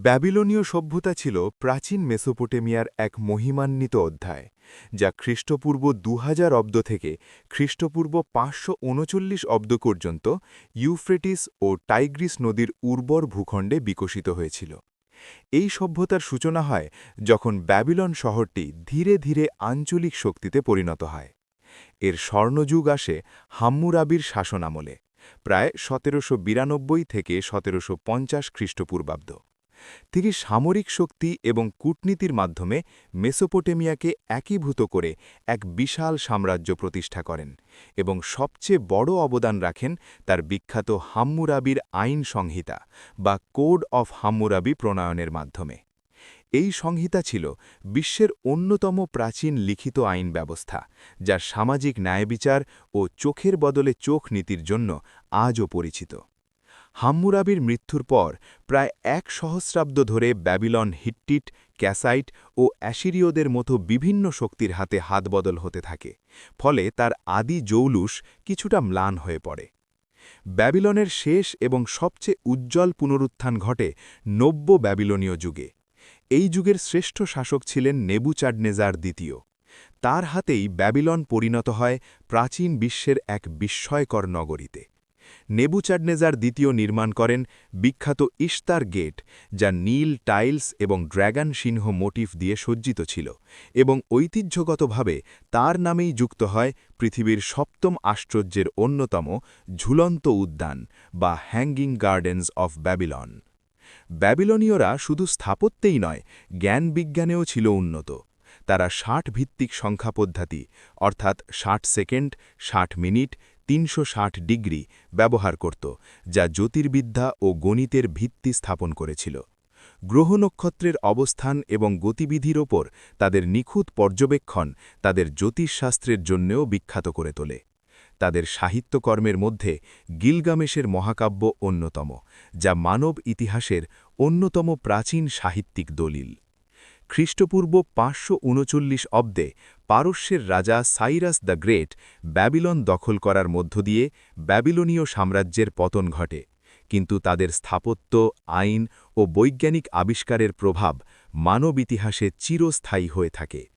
ব্যাবিলনীয় সভ্যতা ছিল প্রাচীন মেসোপোটেমিয়ার এক মহিমান্বিত অধ্যায়, যা খ্রিস্টপূর্ব ২০০০ অব্দ থেকে খ্রিস্টপূর্ব ৫৩৯ অব্দ পর্যন্ত ইউফ্রেটিস ও টাইগ্রিস নদীর উর্বর ভূখণ্ডে বিকশিত হয়েছিল। এই সভ্যতার সূচনা হয় যখন ব্যাবিলন শহরটি ধীরে ধীরে আঞ্চলিক শক্তিতে পরিণত হয়। এর স্বর্ণযুগ আসে হাম্মুরাবির শাসনামলে, প্রায় ১৭৯২ থেকে ১৭৫০ খ্রিস্টপূর্বাব্দ। তিনি সামরিক শক্তি এবং কূটনীতির মাধ্যমে মেসোপোটেমিয়াকে একীভূত করে এক বিশাল সাম্রাজ্য প্রতিষ্ঠা করেন এবং সবচেয়ে বড় অবদান রাখেন তার বিখ্যাত হাম্মুরাবির আইন সংহিতা বা কোড অফ হাম্মুরাবি প্রণয়নের মাধ্যমে। এই সংহিতা ছিল বিশ্বের অন্যতম প্রাচীন লিখিত আইন ব্যবস্থা, যা সামাজিক ন্যায়বিচার ও চোখের বদলে চোখ নীতির জন্য আজও পরিচিত। হাম্মুরাবির মৃত্যুর পর প্রায় ১ সহস্রাব্দ ধরে ব্যাবিলন হিট্টিট, ক্যাসাইট ও অ্যাসিরীয়দের মতো বিভিন্ন শক্তির হাতে হাতবদল হতে থাকে, ফলে তার আদি জৌলুস কিছুটা ম্লান হয়ে পড়ে। ব্যাবিলনের শেষ এবং সবচেয়ে উজ্জ্বল পুনরুত্থান ঘটে নব্য ব্যাবিলনীয় যুগে। এই যুগের শ্রেষ্ঠ শাসক ছিলেন নেবুচাডনেজার দ্বিতীয়। তার হাতেই ব্যাবিলন পরিণত হয় প্রাচীন বিশ্বের এক বিস্ময়কর নগরীতে। নেবুচাডনেজার দ্বিতীয় নির্মাণ করেন বিখ্যাত ইশতার গেট, যা নীল টাইলস এবং ড্র্যাগন সিংহ মোটিফ দিয়ে সজ্জিত ছিল, এবং ঐতিহ্যগতভাবে তার নামেই যুক্ত হয় পৃথিবীর সপ্তম আশ্চর্যের অন্যতম ঝুলন্ত উদ্যান বা হ্যাঙ্গিং গার্ডেন্স অফ ব্যাবিলন। ব্যাবিলনীয়রা শুধু স্থাপত্যেই নয়, জ্ঞানবিজ্ঞানেও ছিল উন্নত। তারা ৬০-ভিত্তিক সংখ্যা পদ্ধতি, অর্থাৎ ৬০ সেকেন্ড, ৬০ মিনিট, ৩৬০ ডিগ্রি ব্যবহার করত, যা জ্যোতির্বিদ্যা ও গণিতের ভিত্তি স্থাপন করেছিল। গ্রহ নক্ষত্রের অবস্থান এবং গতিবিধির ওপর তাদের নিখুঁত পর্যবেক্ষণ তাদের জ্যোতিষশাস্ত্রের জন্যও বিখ্যাত করে তোলে। তাদের সাহিত্যকর্মের মধ্যে গিলগামেশের মহাকাব্য অন্যতম, যা মানব ইতিহাসের অন্যতম প্রাচীন সাহিত্যিক দলিল। খ্রিস্টপূর্ব ৫৩৯ অব্দে পারস্যের রাজা সাইরাস দ্য গ্রেট ব্যাবিলন দখল করার মধ্য দিয়ে ব্যাবিলনীয় সাম্রাজ্যের পতন ঘটে, কিন্তু তাদের স্থাপত্য, আইন ও বৈজ্ঞানিক আবিষ্কারের প্রভাব মানব ইতিহাসে চিরস্থায়ী হয়ে থাকে।